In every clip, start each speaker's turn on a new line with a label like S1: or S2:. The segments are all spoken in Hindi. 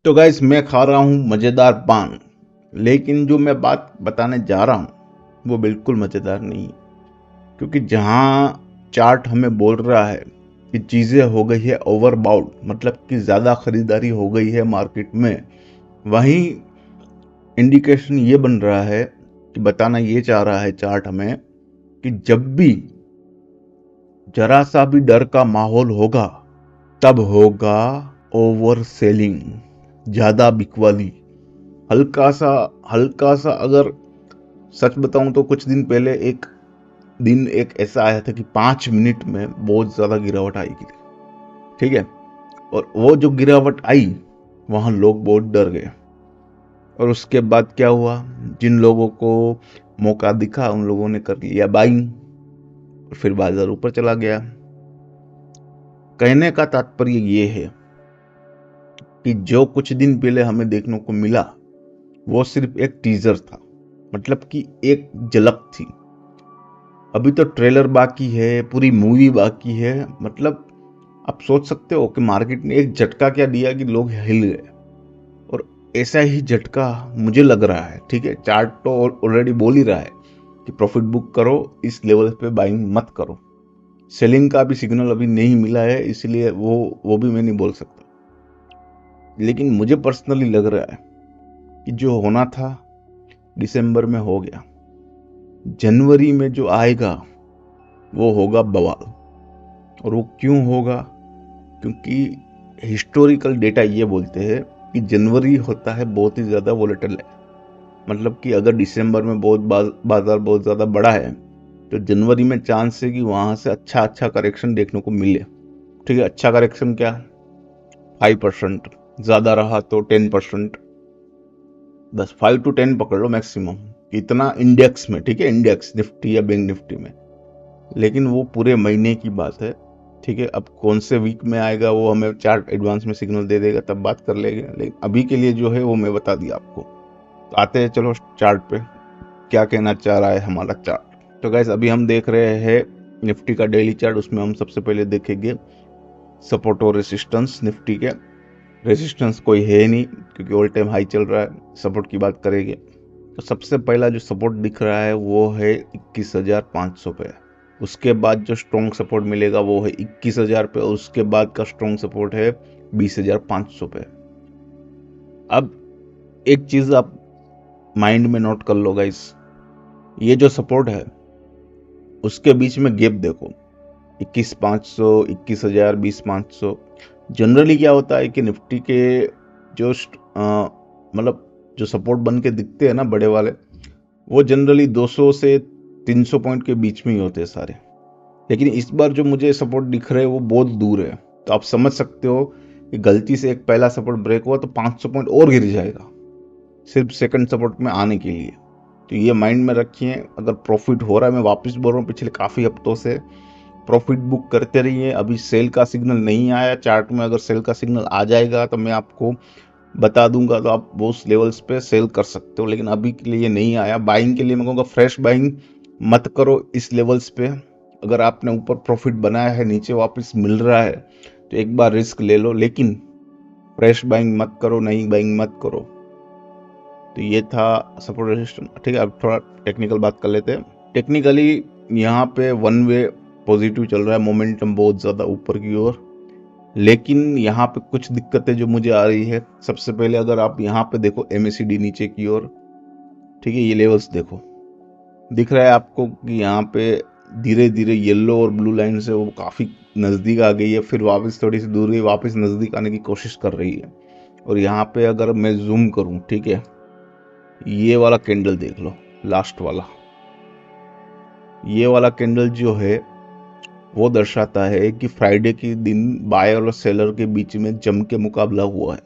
S1: तो गाइस मैं खा रहा हूँ मज़ेदार पान, लेकिन जो मैं बात बताने जा रहा हूँ वो बिल्कुल मज़ेदार नहीं है। क्योंकि जहाँ चार्ट हमें बोल रहा है कि चीज़ें हो गई है ओवरबाउंड, मतलब कि ज़्यादा खरीदारी हो गई है मार्केट में, वहीं इंडिकेशन ये बन रहा है कि बताना ये चाह रहा है चार्ट हमें कि जब भी जरा सा भी डर का माहौल होगा तब होगा ओवर सेलिंग, ज़्यादा बिकवाली। हल्का सा अगर सच बताऊं तो कुछ दिन पहले एक ऐसा आया था कि 5 मिनट में बहुत ज्यादा गिरावट आएगी, ठीक है। और वो जो गिरावट आई वहां लोग बहुत डर गए, और उसके बाद क्या हुआ, जिन लोगों को मौका दिखा उन लोगों ने कर लिया बाइंग, और फिर बाजार ऊपर चला गया। कहने का तात्पर्य ये है कि जो कुछ दिन पहले हमें देखने को मिला वो सिर्फ एक टीजर था, मतलब कि एक झलक थी। अभी तो ट्रेलर बाकी है, पूरी मूवी बाकी है। मतलब आप सोच सकते हो कि मार्केट ने एक झटका क्या दिया कि लोग हिल गए। और ऐसा ही झटका मुझे लग रहा है, ठीक है। चार्ट तो ऑलरेडी बोल ही रहा है कि प्रॉफिट बुक करो, इस लेवल पे बाइंग मत करो। सेलिंग का भी सिग्नल अभी नहीं मिला है, इसलिए वो भी मैं नहीं बोल सकता। लेकिन मुझे पर्सनली लग रहा है कि जो होना था दिसंबर में हो गया। जनवरी में जो आएगा वो होगा बवाल। और वो क्यों होगा? क्योंकि हिस्टोरिकल डेटा ये बोलते हैं कि जनवरी होता है बहुत ही ज़्यादा वोलेटाइल है। मतलब कि अगर दिसंबर में बाजार बहुत ज़्यादा बड़ा है तो जनवरी में चांस है कि वहाँ से अच्छा करेक्शन देखने को मिले, ठीक है। अच्छा करेक्शन क्या, 5%, ज़्यादा रहा तो 10%, बस 5 to 10 पकड़ लो मैक्सिमम, इतना इंडेक्स में, ठीक है, इंडेक्स निफ्टी या बैंक निफ्टी में। लेकिन वो पूरे महीने की बात है, ठीक है। अब कौन से वीक में आएगा वो हमें चार्ट एडवांस में सिग्नल दे देगा, तब बात कर लेंगे। लेकिन अभी के लिए जो है वो मैं बता दिया आपको। तो आते हैं चलो चार्ट पे, क्या कहना चाह रहा है हमारा चार्ट। तो गाइस अभी हम देख रहे हैं निफ्टी का डेली चार्ट। उसमें हम सबसे पहले देखेंगे सपोर्ट और रेसिस्टेंस। निफ्टी के रेसिस्टेंस कोई है नहीं क्योंकि ऑल टाइम हाई चल रहा है। सपोर्ट की बात करेंगे तो सबसे पहला जो सपोर्ट दिख रहा है वो है 21,500 पे। उसके बाद जो स्ट्रॉन्ग सपोर्ट मिलेगा वो है 21,000 पे, और उसके बाद का स्ट्रॉन्ग सपोर्ट है 20,500 पे। अब एक चीज आप माइंड में नोट कर लो गाइस, ये जो सपोर्ट है उसके बीच में गैप देखो, 21,500, 21,000, 20,500। जनरली क्या होता है कि निफ्टी के जो मतलब जो सपोर्ट बन के दिखते हैं ना बड़े वाले, वो जनरली 200 से 300 पॉइंट के बीच में ही होते हैं सारे। लेकिन इस बार जो मुझे सपोर्ट दिख रहे हैं वो बहुत दूर है। तो आप समझ सकते हो कि गलती से एक पहला सपोर्ट ब्रेक हुआ तो 500 पॉइंट और गिर जाएगा सिर्फ सेकंड सपोर्ट में आने के लिए। तो ये माइंड में रखिए। अगर प्रॉफिट हो रहा है, मैं वापस बोल रहा हूँ, पिछले काफ़ी हफ्तों से प्रॉफिट बुक करते रहिए। अभी सेल का सिग्नल नहीं आया चार्ट में, अगर सेल का सिग्नल आ जाएगा तो मैं आपको बता दूंगा, तो आप वो उस लेवल्स पे सेल कर सकते हो। लेकिन अभी के लिए नहीं आया। बाइंग के लिए मैं कहूँगा फ्रेश बाइंग मत करो इस लेवल्स पे। अगर आपने ऊपर प्रॉफिट बनाया है, नीचे वापस मिल रहा है, तो एक बार रिस्क ले लो, लेकिन फ्रेश बाइंग मत करो, नई बाइंग मत करो। तो ये था सपोर्ट रेजिस्टेंस, ठीक है। अब थोड़ा टेक्निकल बात कर लेते हैं। टेक्निकली यहाँ पे वन वे पॉजिटिव चल रहा है, मोमेंटम बहुत ज़्यादा ऊपर की ओर। लेकिन यहाँ पे कुछ दिक्कतें जो मुझे आ रही है। सबसे पहले अगर आप यहाँ पे देखो MACD नीचे की ओर, ठीक है, ये लेवल्स देखो, दिख रहा है आपको कि यहाँ पे धीरे धीरे येलो और ब्लू लाइन से वो काफ़ी नज़दीक आ गई है, फिर वापस थोड़ी सी दूर गई, वापस नज़दीक आने की कोशिश कर रही है। और यहाँ पे अगर मैं जूम करूँ, ठीक है, ये वाला कैंडल देख लो, लास्ट वाला, ये वाला कैंडल जो है वो दर्शाता है कि फ्राइडे के दिन बायर और सेलर के बीच में जम के मुकाबला हुआ है,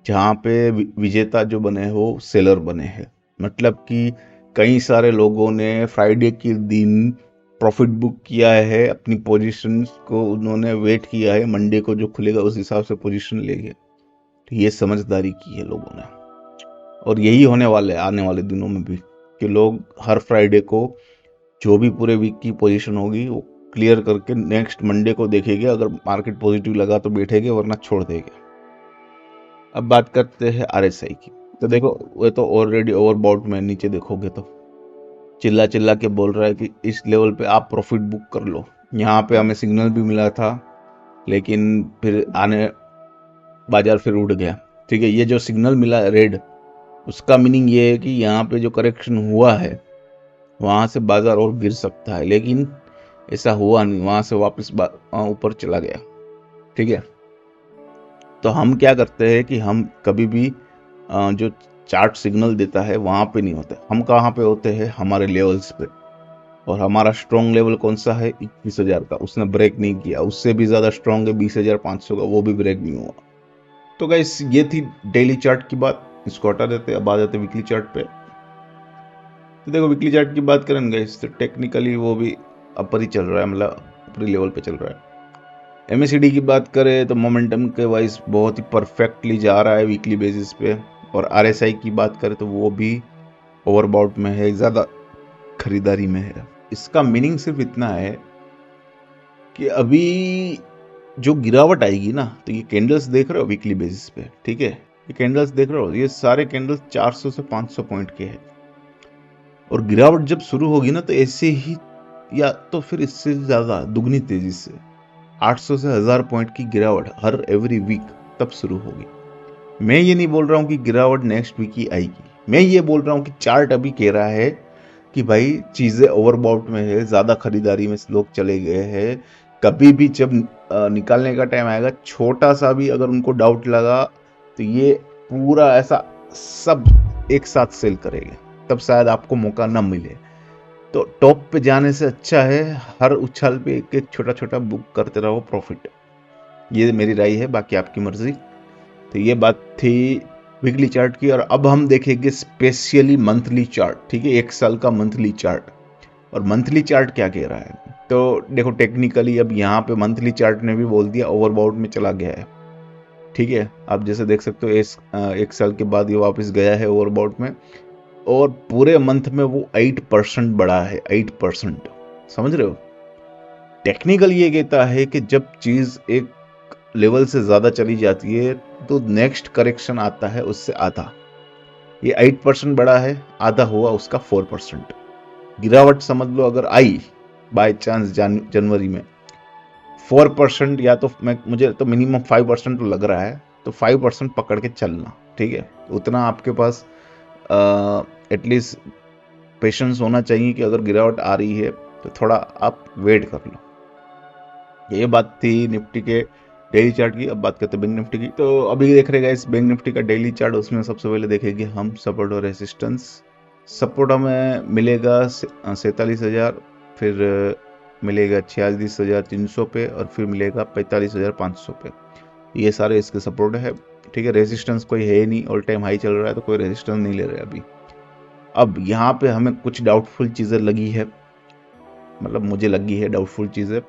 S1: जहाँ पे विजेता जो बने हैं वो सेलर बने हैं। मतलब कि कई सारे लोगों ने फ्राइडे के दिन प्रॉफिट बुक किया है, अपनी पोजीशंस को उन्होंने वेट किया है, मंडे को जो खुलेगा उस हिसाब से पोजीशन लेंगे। तो ये समझदारी की है लोगों ने, और यही होने वाला है आने वाले दिनों में भी, कि लोग हर फ्राइडे को जो भी पूरे वीक की पोजीशन होगी वो क्लियर करके नेक्स्ट मंडे को देखेंगे। अगर मार्केट पॉजिटिव लगा तो बैठेंगे, वरना छोड़ देंगे। अब बात करते हैं RSI की। तो देखो वो तो ऑलरेडी ओवरबॉट में, नीचे देखोगे तो चिल्ला चिल्ला के बोल रहा है कि इस लेवल पे आप प्रॉफिट बुक कर लो। यहाँ पे हमें सिग्नल भी मिला था, लेकिन फिर आने बाजार फिर उड़ गया। ठीक है, ये जो सिग्नल मिला रेड, उसका मीनिंग ये है कि यहाँ पे जो करेक्शन हुआ है वहाँ से बाजार और गिर सकता है, लेकिन ऐसा हुआ नहीं, वहाँ से वापस ऊपर चला गया। ठीक है, तो हम क्या करते हैं कि हम कभी भी जो चार्ट सिग्नल देता है वहाँ पे नहीं होते, हम कहाँ पे होते हैं, हमारे लेवल्स पे। और हमारा स्ट्रॉन्ग लेवल कौन सा है, 21,000 का, उसने ब्रेक नहीं किया। उससे भी ज़्यादा स्ट्रॉन्ग है 20,500 का, वो भी ब्रेक नहीं हुआ। तो गाइस ये थी डेली चार्ट की बात, इसको हटा देते, अब आ जाते वीकली चार्ट पे। तो देखो वीकली चार्ट की बात करें गाइस, तो टेक्निकली वो भी अपर ही चल रहा है, मतलब ऊपरी लेवल पे चल रहा है। MACD की बात करें तो मोमेंटम के वाइज बहुत ही परफेक्टली जा रहा है वीकली बेसिस पे। और RSI की बात करें तो वो भी ओवरबॉट में है, ज़्यादा खरीदारी में है। इसका मीनिंग सिर्फ इतना है कि अभी जो गिरावट आएगी ना, तो ये कैंडल्स देख रहे हो वीकली बेसिस पे, ठीक है, ये कैंडल्स देख रहे हो, ये सारे कैंडल्स 400 से 500 पॉइंट के हैं। और गिरावट जब शुरू होगी ना, तो ऐसे ही या तो फिर इससे ज़्यादा दुगनी तेजी से 800 से 1000 पॉइंट की गिरावट हर एवरी वीक तब शुरू होगी। मैं ये नहीं बोल रहा हूँ कि गिरावट नेक्स्ट वीक ही आएगी, मैं ये बोल रहा हूँ कि चार्ट अभी कह रहा है कि भाई चीज़ें ओवरबॉट में है, ज़्यादा खरीदारी में लोग चले गए हैं। कभी भी जब निकालने का टाइम आएगा, छोटा सा भी अगर उनको डाउट लगा, तो ये पूरा ऐसा सब एक साथ सेल करेंगे, तब शायद आपको मौका न मिले। तो टॉप पे जाने से अच्छा है हर उछाल पे एक एक छोटा छोटा बुक करते रहो प्रॉफिट। ये मेरी राय है, बाकी आपकी मर्जी। तो ये बात थी वीकली चार्ट की। और अब हम देखेंगे स्पेशली मंथली चार्ट। ठीक है, एक साल का मंथली चार्ट। और मंथली चार्ट क्या कह रहा है, तो देखो टेक्निकली अब यहाँ पे मंथली चार्ट ने भी बोल दिया ओवरबॉट में चला गया है। ठीक है, आप जैसे देख सकते हो एक साल के बाद ये वापस गया है ओवरबॉट में, और पूरे मंथ में वो 8% बढ़ा है, 8%। समझ रहे हो, टेक्निकल ये कहता है कि जब चीज एक लेवल से ज्यादा चली जाती है तो नेक्स्ट करेक्शन आता है उससे आधा। ये 8% बढ़ा है, आधा हुआ उसका 4%। गिरावट समझ लो अगर आई बाय चांस जनवरी में 4%, या तो मुझे तो मिनिमम 5% तो लग रहा है, तो 5% पकड़ के चलना। ठीक है, उतना आपके पास एटलीस्ट पेशेंस होना चाहिए कि अगर गिरावट आ रही है तो थोड़ा आप वेट कर लो। ये बात थी निफ्टी के डेली चार्ट की। अब बात करते हैं बैंक निफ्टी की। तो अभी देख रहे गाइस बैंक निफ्टी का डेली चार्ट, उसमें सबसे पहले देखेंगे हम सपोर्ट और रेसिस्टेंस। सपोर्ट हमें मिलेगा 47,000, फिर मिलेगा 46,300 पे, और फिर मिलेगा 45,500 पे। ये सारे इसके सपोर्ट है। ठीक है, रेजिस्टेंस कोई है नहीं, ऑल टाइम हाई चल रहा है, तो कोई रेजिस्टेंस नहीं ले रहे अभी। अब यहाँ पे हमें कुछ डाउटफुल चीज़ें लगी है, मतलब मुझे लगी है डाउटफुल चीज़ें।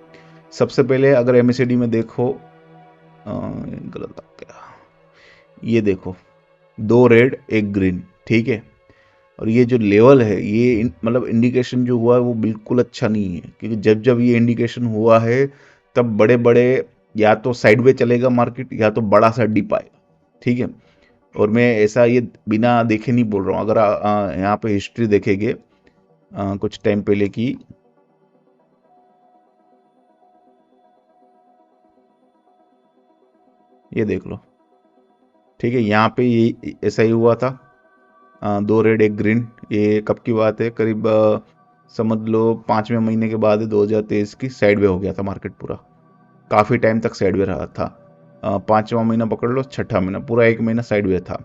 S1: सबसे पहले अगर MACD में देखो, गलत आ गया, ये देखो 2 रेड 1 ग्रीन। ठीक है, और ये जो लेवल है, ये मतलब इंडिकेशन जो हुआ है वो बिल्कुल अच्छा नहीं है, क्योंकि जब जब ये इंडिकेशन हुआ है तब बड़े बड़े या तो साइडवे चलेगा मार्केट, या तो बड़ा सा डिप आएगा। ठीक है, और मैं ऐसा ये बिना देखे नहीं बोल रहा हूँ। अगर यहाँ पे हिस्ट्री देखेंगे कुछ टाइम पहले की, ये देख लो। ठीक है, यहाँ पे ये ऐसा ही हुआ था, 2 रेड 1 ग्रीन। ये कब की बात है, करीब समझ लो 5वें महीने के बाद 2023 की साइडवे हो गया था मार्केट पूरा। काफ़ी टाइम तक साइडवे रहा था, 5वां महीना पकड़ लो, 6ठा महीना, पूरा 1 महीना साइडवे था।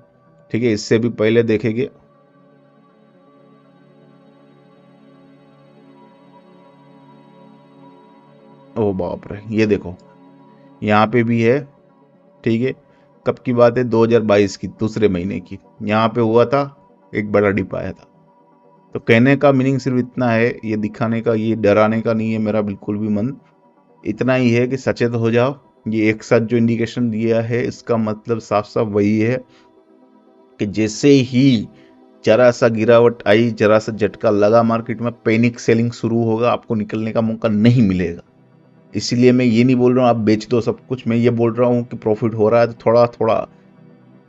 S1: ठीक है, इससे भी पहले देखेंगे, ओ बाप रे, ये देखो यहाँ पे भी है। ठीक है, कब की बात है, 2022 की दूसरे महीने की। यहाँ पे हुआ था, एक बड़ा डिप आया था। तो कहने का मीनिंग सिर्फ इतना है, ये दिखाने का, ये डराने का नहीं है मेरा बिल्कुल भी मन। इतना ही है कि सचेत हो जाओ। ये एक साथ जो इंडिकेशन दिया है, इसका मतलब साफ साफ वही है कि जैसे ही जरा सा गिरावट आई, जरा सा झटका लगा मार्केट में, पैनिक सेलिंग शुरू होगा, आपको निकलने का मौका नहीं मिलेगा। इसीलिए मैं ये नहीं बोल रहा हूँ आप बेच दो सब कुछ, मैं ये बोल रहा हूँ कि प्रॉफिट हो रहा है तो थोड़ा थोड़ा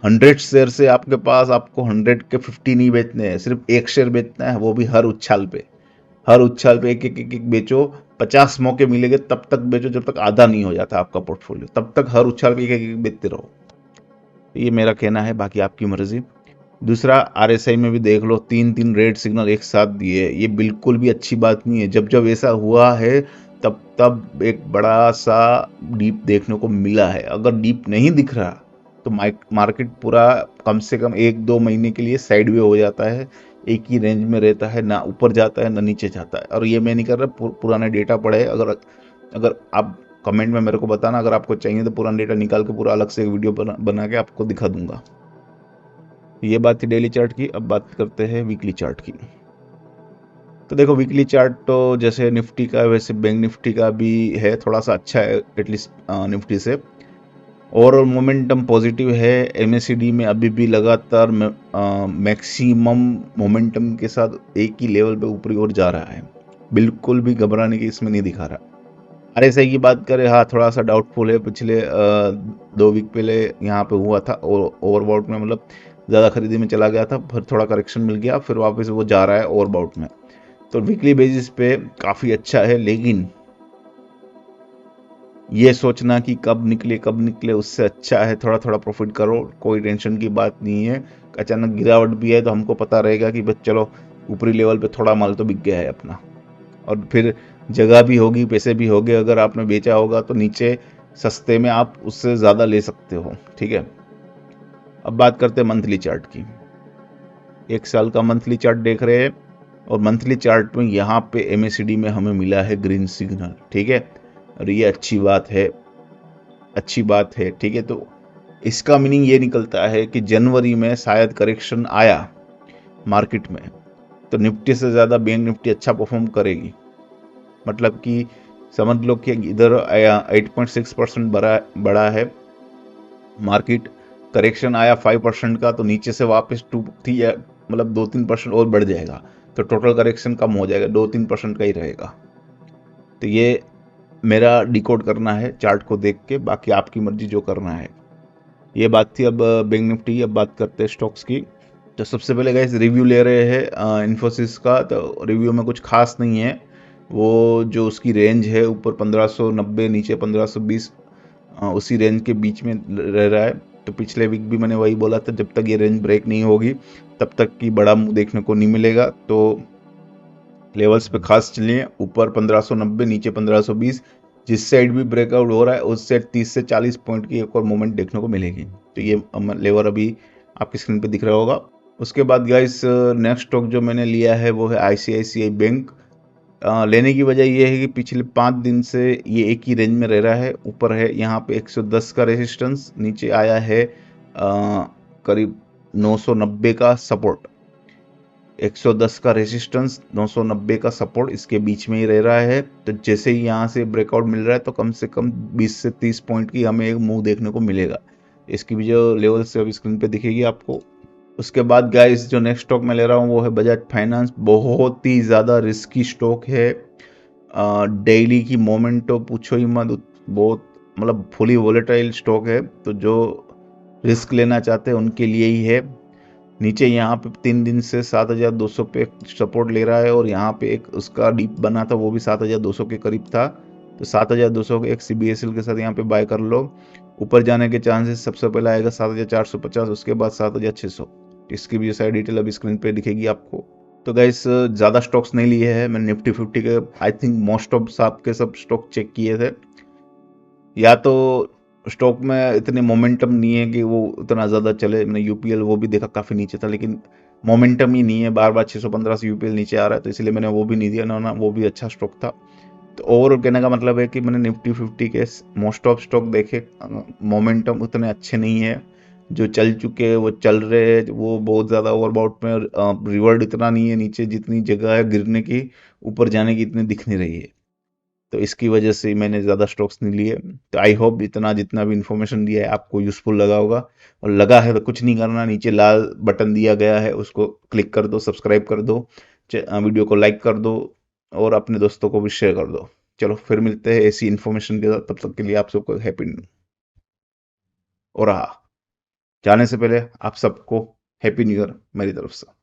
S1: 100 शेयर से आपके पास आपको 100 के 50 नहीं बेचने हैं, सिर्फ एक शेयर बेचना है, वो भी हर उछाल पे। हर उछाल पे एक एक एक एक बेचो। 50 मौके मिलेंगे तब तक बेचो जब तक आधा नहीं हो जाता आपका पोर्टफोलियो, तब तक हर उछाल पे एक एक बेचते रहो। ये मेरा कहना है, बाकी आपकी मर्जी। दूसरा, आरएसआई में भी देख लो, 3 रेड सिग्नल एक साथ दिए, ये बिल्कुल भी अच्छी बात नहीं है। जब जब ऐसा हुआ है तब तब एक बड़ा सा डीप देखने को मिला है। अगर डीप नहीं दिख रहा तो मार्केट पूरा कम से कम 1-2 महीने के लिए साइडवे हो जाता है, एक ही रेंज में रहता है, ना ऊपर जाता है ना नीचे जाता है। और ये मैं नहीं कर रहा, पुराने डेटा पड़े। अगर अगर आप कमेंट में मेरे को बताना, अगर आपको चाहिए तो पुराना डेटा निकाल के पूरा अलग से एक वीडियो बना के आपको दिखा दूंगा। ये बात थी डेली चार्ट की। अब बात करते हैं वीकली चार्ट की। तो देखो, वीकली चार्ट तो जैसे निफ्टी का वैसे बैंक निफ्टी का भी है, थोड़ा सा अच्छा है एटलीस्ट निफ्टी से। ओवरऑल मोमेंटम पॉजिटिव है। एमएसीडी में अभी भी लगातार मैक्सिमम मोमेंटम के साथ एक ही लेवल पे ऊपरी ओर जा रहा है, बिल्कुल भी घबराने की इसमें नहीं दिखा रहा। आरएसआई की बात करें, हाँ थोड़ा सा डाउटफुल है। पिछले 2 वीक पहले यहाँ पे हुआ था ओवरबाउट में, मतलब ज़्यादा खरीदी में चला गया था, फिर थोड़ा करेक्शन मिल गया, फिर वापस वो जा रहा है ओवरबाउट में। तो वीकली बेसिस पे काफ़ी अच्छा है, लेकिन ये सोचना कि कब निकले उससे अच्छा है थोड़ा थोड़ा प्रॉफिट करो, कोई टेंशन की बात नहीं है। अचानक गिरावट भी है तो हमको पता रहेगा कि बस चलो ऊपरी लेवल पे थोड़ा माल तो बिक गया है अपना, और फिर जगह भी होगी, पैसे भी होंगे, अगर आपने बेचा होगा तो नीचे सस्ते में आप उससे ज़्यादा ले सकते हो। ठीक है, अब बात करते हैं मंथली चार्ट की। 1 साल का मंथली चार्ट देख रहे हैं, और मंथली चार्ट में यहाँ पे एमएसीडी में हमें मिला है ग्रीन सिग्नल। ठीक है, और ये अच्छी बात है, अच्छी बात है। ठीक है, तो इसका मीनिंग ये निकलता है कि जनवरी में शायद करेक्शन आया मार्केट में, तो निफ्टी से ज़्यादा बैंक निफ्टी अच्छा परफॉर्म करेगी। मतलब कि समझ लो कि इधर 8.6% बढ़ा है मार्केट, करेक्शन आया 5% का, तो नीचे से वापस 2-3 या मतलब 2-3% और बढ़ जाएगा, तो टोटल करेक्शन कम हो जाएगा, 2-3% का ही रहेगा। तो ये मेरा डिकोड करना है चार्ट को देख के, बाकी आपकी मर्जी जो करना है। ये बात थी अब बैंक निफ्टी। अब बात करते हैं स्टॉक्स की। तो सबसे पहले गाइस रिव्यू ले रहे हैं इन्फोसिस का। तो रिव्यू में कुछ खास नहीं है, वो जो उसकी रेंज है ऊपर 1590, नीचे 1520, उसी रेंज के बीच में रह रहा है। तो पिछले वीक भी मैंने वही बोला था, जब तक ये रेंज ब्रेक नहीं होगी तब तक की बड़ा मुंह देखने को नहीं मिलेगा। तो लेवल्स पे खास चलिए, ऊपर 1590, नीचे 1520, जिस साइड भी ब्रेकआउट हो रहा है उस साइड 30 से 40 पॉइंट की एक और मूवमेंट देखने को मिलेगी। तो ये लेवल अभी आपकी स्क्रीन पे दिख रहा होगा। उसके बाद गाइस नेक्स्ट स्टॉक जो मैंने लिया है वो है आईसीआईसीआई बैंक। लेने की वजह ये है कि पिछले 5 दिन से ये एक ही रेंज में रह रहा है। ऊपर है यहाँ पे 110 का रेजिस्टेंस, नीचे आया है करीब 990 का सपोर्ट। 110 का रेजिस्टेंस, 990 का सपोर्ट, इसके बीच में ही रह रहा है। तो जैसे ही यहाँ से ब्रेकआउट मिल रहा है तो कम से कम 20 से 30 पॉइंट की हमें एक मूव देखने को मिलेगा। इसकी भी जो लेवल से अभी स्क्रीन पे दिखेगी आपको। उसके बाद गाइस जो नेक्स्ट स्टॉक मैं ले रहा हूँ वो है बजाज फाइनेंस। बहुत ही ज़्यादा रिस्की स्टॉक है। डेली की मोमेंट तो पूछो ही मत, बहुत मतलब फुली वोलेटाइल स्टॉक है। तो जो रिस्क लेना चाहते हैं उनके लिए ही है। नीचे यहाँ पे 3 दिन से 7200 पे सपोर्ट ले रहा है, और यहाँ पे एक उसका डीप बना था वो भी 7200 के करीब था। तो 7200 के एक सीबीएसएल के साथ यहाँ पे बाय कर लो। ऊपर जाने के चांसेस सबसे पहले आएगा 7450, उसके बाद 7600। इसकी भी सारी डिटेल अभी स्क्रीन पे दिखेगी आपको। तो गाइस ज़्यादा स्टॉक्स नहीं लिए हैं मैंने निफ्टी 50 के। आई थिंक मोस्ट ऑफ आपके सब स्टॉक चेक किए थे। या तो स्टॉक में इतने मोमेंटम नहीं है कि वो उतना ज़्यादा चले। मैंने यूपीएल वो भी देखा, काफ़ी नीचे था, लेकिन मोमेंटम ही नहीं है, बार बार 615 से यूपीएल नीचे आ रहा है, तो इसलिए मैंने वो भी नहीं दिया ना। वो भी अच्छा स्टॉक था। तो ओवरऑल कहने का मतलब है कि मैंने निफ्टी 50 के मोस्ट ऑफ स्टॉक देखे, मोमेंटम उतने अच्छे नहीं है। जो चल चुके हैं वो चल रहे हैं, वो बहुत ज़्यादा ओवरबाउट में, रिवर्ड इतना नहीं है नीचे जितनी जगह है गिरने की, ऊपर जाने की इतनी दिख नहीं रही है। तो इसकी वजह से मैंने ज़्यादा स्टॉक्स नहीं लिए। तो आई होप इतना जितना भी इन्फॉर्मेशन दिया है आपको यूज़फुल लगा होगा, और लगा है तो कुछ नहीं करना, नीचे लाल बटन दिया गया है उसको क्लिक कर दो, सब्सक्राइब कर दो, वीडियो को लाइक कर दो, और अपने दोस्तों को भी शेयर कर दो। चलो फिर मिलते हैं ऐसी इन्फॉर्मेशन के साथ, तब तक के लिए आप सबको हैप्पी न्यू। और रहा जाने से पहले आप सबको हैप्पी न्यू ईयर मेरी तरफ से।